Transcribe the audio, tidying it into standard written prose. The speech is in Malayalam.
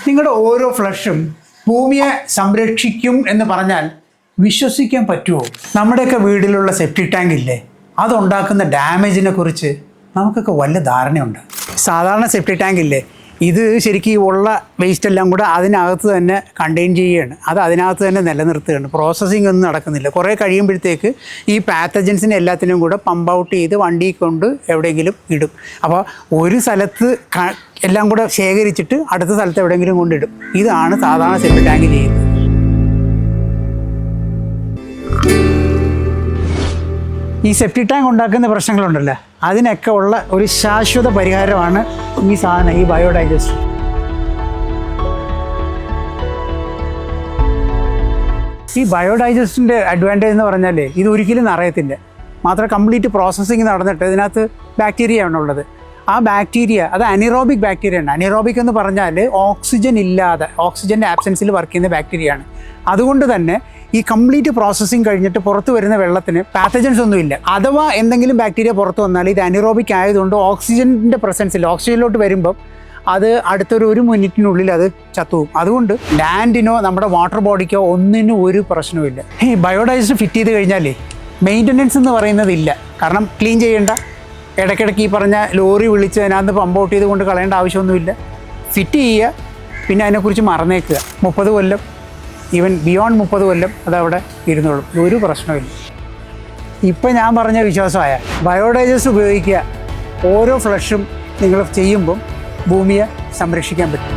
നിങ്ങളുടെ ഓരോ ഫ്ലഷും ഭൂമിയെ സംരക്ഷിക്കും എന്ന് പറഞ്ഞാൽ വിശ്വസിക്കാൻ പറ്റുമോ? നമ്മുടെയൊക്കെ വീട്ടിലുള്ള സെപ്റ്റിക് ടാങ്ക് ഇല്ലേ, അതുണ്ടാക്കുന്ന ഡാമേജിനെ കുറിച്ച് നമുക്കൊക്കെ വല്ല ധാരണയുണ്ട്. സാധാരണ സെപ്റ്റിക് ടാങ്ക് ഇല്ലേ, ഇത് ശരിക്കും ഉള്ള വേസ്റ്റ് എല്ലാം കൂടെ അതിനകത്ത് തന്നെ കണ്ടെയ്ൻ ചെയ്യുകയാണ്. അത് അതിനകത്ത് തന്നെ നിലനിർത്തുകയാണ്. പ്രോസസ്സിംഗ് ഒന്നും നടക്കുന്നില്ല. കുറേ കഴിയുമ്പോഴത്തേക്ക് ഈ പാത്തജൻസിനെ എല്ലാത്തിനും കൂടെ പമ്പ് ഔട്ട് ചെയ്ത് വണ്ടി കൊണ്ട് എവിടെയെങ്കിലും ഇടും. അപ്പോൾ ഒരു സ്ഥലത്ത് എല്ലാം കൂടെ ശേഖരിച്ചിട്ട് അടുത്ത സ്ഥലത്ത് എവിടെയെങ്കിലും കൊണ്ടിടും. ഇതാണ് സാധാരണ സെപ്റ്റിക് ടാങ്ക് ചെയ്യുന്നത്. ഈ സെപ്റ്റിക് ടാങ്ക് ഉണ്ടാക്കുന്ന പ്രശ്നങ്ങളുണ്ടല്ലോ, അതിനൊക്കെ ഉള്ള ഒരു ശാശ്വത പരിഹാരമാണ് ഈ സാധനം, ഈ ബയോഡൈജസ്റ്റർ. ഈ ബയോഡൈജസ്റ്റിൻ്റെ അഡ്വാൻറ്റേജ് എന്ന് പറഞ്ഞാൽ ഇത് ഒരിക്കലും നിറയത്തില്ല. മാത്രം കംപ്ലീറ്റ് പ്രോസസ്സിങ് നടന്നിട്ട് ഇതിനകത്ത് ബാക്ടീരിയ ആണുള്ളത്. ആ ബാക്ടീരിയ അത് അനിറോബിക് ബാക്ടീരിയ ആണ്. അനിറോബിക് എന്ന് പറഞ്ഞാൽ ഓക്സിജൻ ഇല്ലാതെ, ഓക്സിജൻ്റെ ആബ്സെൻസിൽ വർക്ക് ചെയ്യുന്ന ബാക്ടീരിയ ആണ്. അതുകൊണ്ട് തന്നെ ഈ കംപ്ലീറ്റ് പ്രോസസ്സിങ് കഴിഞ്ഞിട്ട് പുറത്ത് വരുന്ന വെള്ളത്തിന് പാത്തജൻസ് ഒന്നുമില്ല. അഥവാ എന്തെങ്കിലും ബാക്ടീരിയ പുറത്ത് വന്നാൽ ഇത് അനിറോബിക് ആയതുകൊണ്ട് ഓക്സിജൻ്റെ പ്രസൻസിൽ, ഓക്സിജനിലോട്ട് വരുമ്പം അത് അടുത്തൊരു മിനിറ്റിനുള്ളിൽ അത് ചത്തുപോകും. അതുകൊണ്ട് ലാൻഡിനോ നമ്മുടെ വാട്ടർ ബോഡിക്കോ ഒന്നിനും ഒരു പ്രശ്നവുമില്ല. ഈ ബയോഡൈജസ്റ്റർ ഫിറ്റ് ചെയ്ത് കഴിഞ്ഞാൽ മെയിൻ്റനൻസ് എന്ന് പറയുന്നതില്ല. കാരണം ക്ലീൻ ചെയ്യേണ്ട, ഇടയ്ക്കിടയ്ക്ക് ഈ പറഞ്ഞ ലോറി വിളിച്ച് അതിനകത്ത് പമ്പ് ഔട്ട് ചെയ്ത് കൊണ്ട് കളയേണ്ട ആവശ്യമൊന്നുമില്ല. ഫിറ്റ് ചെയ്യുക, പിന്നെ അതിനെക്കുറിച്ച് മറന്നേക്കുക. 30 കൊല്ലം, ഈവൻ ബിയോണ്ട് 30 കൊല്ലം അതവിടെ ഇരുന്നോളും, ഒരു പ്രശ്നമില്ല. ഇപ്പം ഞാൻ പറഞ്ഞ വിശ്വാസമായ ബയോഡൈജസ്റ്റ് ഉപയോഗിക്കുക. ഓരോ ഫ്ലഷും നിങ്ങൾ ചെയ്യുമ്പം ഭൂമിയെ സംരക്ഷിക്കാൻ പറ്റും.